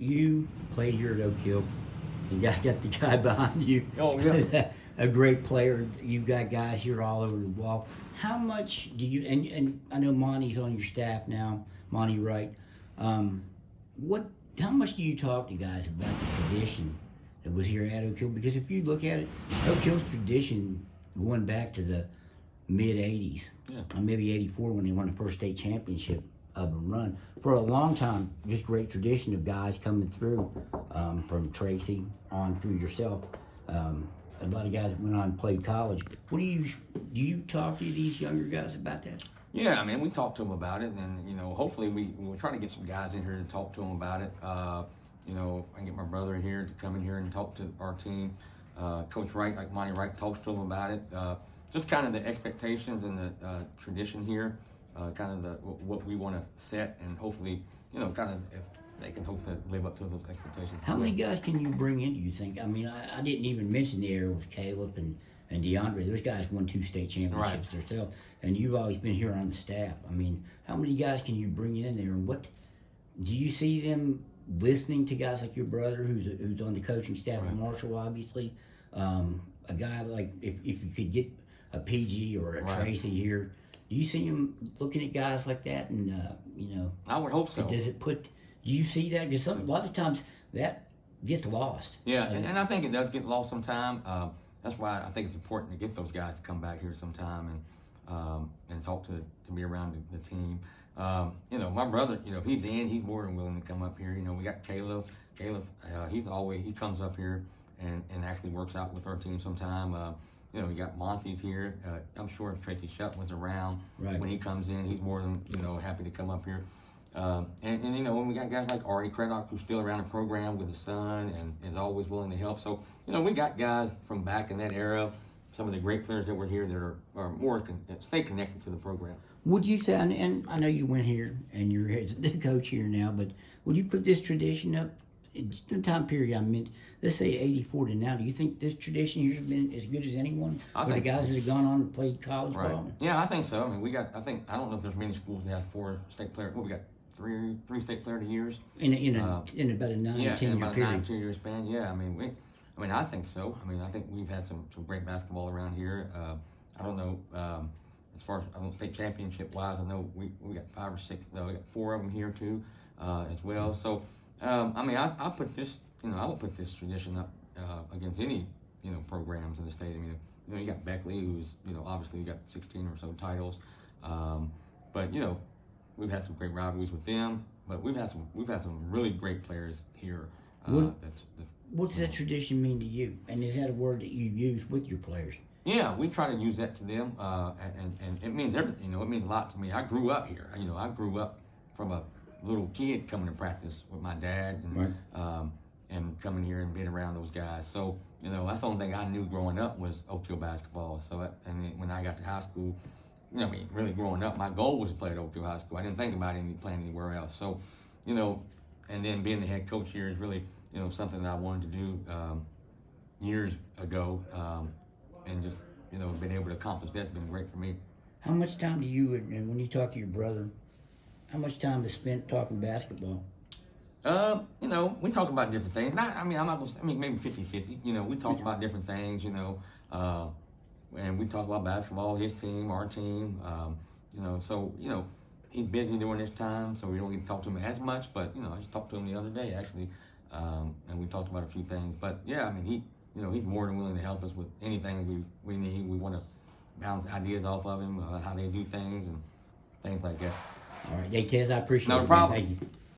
you played here at Oak Hill. You got the guy behind you. Oh, yeah. A great player. You've got guys here all over the wall. How much do you, and I know Monty's on your staff now, Monty Wright. How much do you talk to guys about the tradition that was here at Oak Hill? Because if you look at it, Oak Hill's tradition going back to the mid 80s, or maybe 84 when they won the first state championship of a run. For a long time, just great tradition of guys coming through, from Tracy on through yourself. A lot of guys that went on and played college. Do you talk to these younger guys about that? Yeah, I mean, we talked to them about it, and hopefully we're trying to get some guys in here to talk to them about it. I can get my brother in here to come in here and talk to our team. Coach Wright, like Monty Wright, talks to them about it. Just kind of the expectations and the tradition here, kind of what we want to set, and hopefully, kind of if they can hope to live up to those expectations. How many guys can you bring in, do you think? I mean, I didn't even mention the era with Caleb and DeAndre. Those guys won 2 state championships themselves, and you've always been here on the staff. I mean, how many guys can you bring in there, and what do you see them listening to guys like your brother, who's on the coaching staff at Marshall, obviously? A guy like, if you could get a PG or a Tracy here, do you see him looking at guys like that? And I would hope so. Do you see that? Because a lot of times that gets lost. Yeah, and I think it does get lost sometime. That's why I think it's important to get those guys to come back here sometime and talk to be around the team. My brother, if he's he's more than willing to come up here. We got Caleb. Caleb, he comes up here and actually works out with our team sometime. We got Monty's here. I'm sure if Tracy Shutt was around when he comes in, he's more than happy to come up here. When we got guys like Ari Craddock, who's still around the program with his son and is always willing to help. So, we got guys from back in that era, some of the great players that were here that are more stay connected to the program. Would you say, and I know you went here and you're the coach here now, but would you put this tradition up in the time period I meant, let's say 84 to now? Do you think this tradition here has been as good as anyone for the guys that have gone on and played college ball? Yeah, I think so. I mean, I don't know if there's many schools that have 4 state players. Well, we got three state player of the years in about a 9-10 year period. About a 9-10 year span. Yeah, I think so. I think we've had some great basketball around here. I don't know as far as state championship wise. I know we got 5 or 6. No, we got 4 of them here too, as well. So I put this. I would put this tradition up against any programs in the state. You got Beckley, who's obviously got 16 or so titles, but we've had some great rivalries with them, but we've had some really great players here. What's that tradition mean to you? And is that a word that you use with your players? Yeah, we try to use that to them, and it means everything. It means a lot to me. I grew up here. I grew up from a little kid coming to practice with my dad, and coming here and being around those guys. So that's the only thing I knew growing up was Oak Hill basketball. So and then when I got to high school, really growing up, my goal was to play at Oak Hill High School. I didn't think about playing anywhere else. So, and then being the head coach here is really, something that I wanted to do years ago, and just, been able to accomplish that's been great for me. How much time do you, and when you talk to your brother, how much time is spent talking basketball? We talk about different things. I'm not gonna. Maybe 50-50. We talk about different things. And we talk about basketball, his team, our team. So he's busy during this time, so we don't get to talk to him as much. But I just talked to him the other day actually, and we talked about a few things. But yeah, he's more than willing to help us with anything we need. We want to bounce ideas off of him, how they do things and things like that. All right, Benitez, I appreciate it. No problem. Thank you.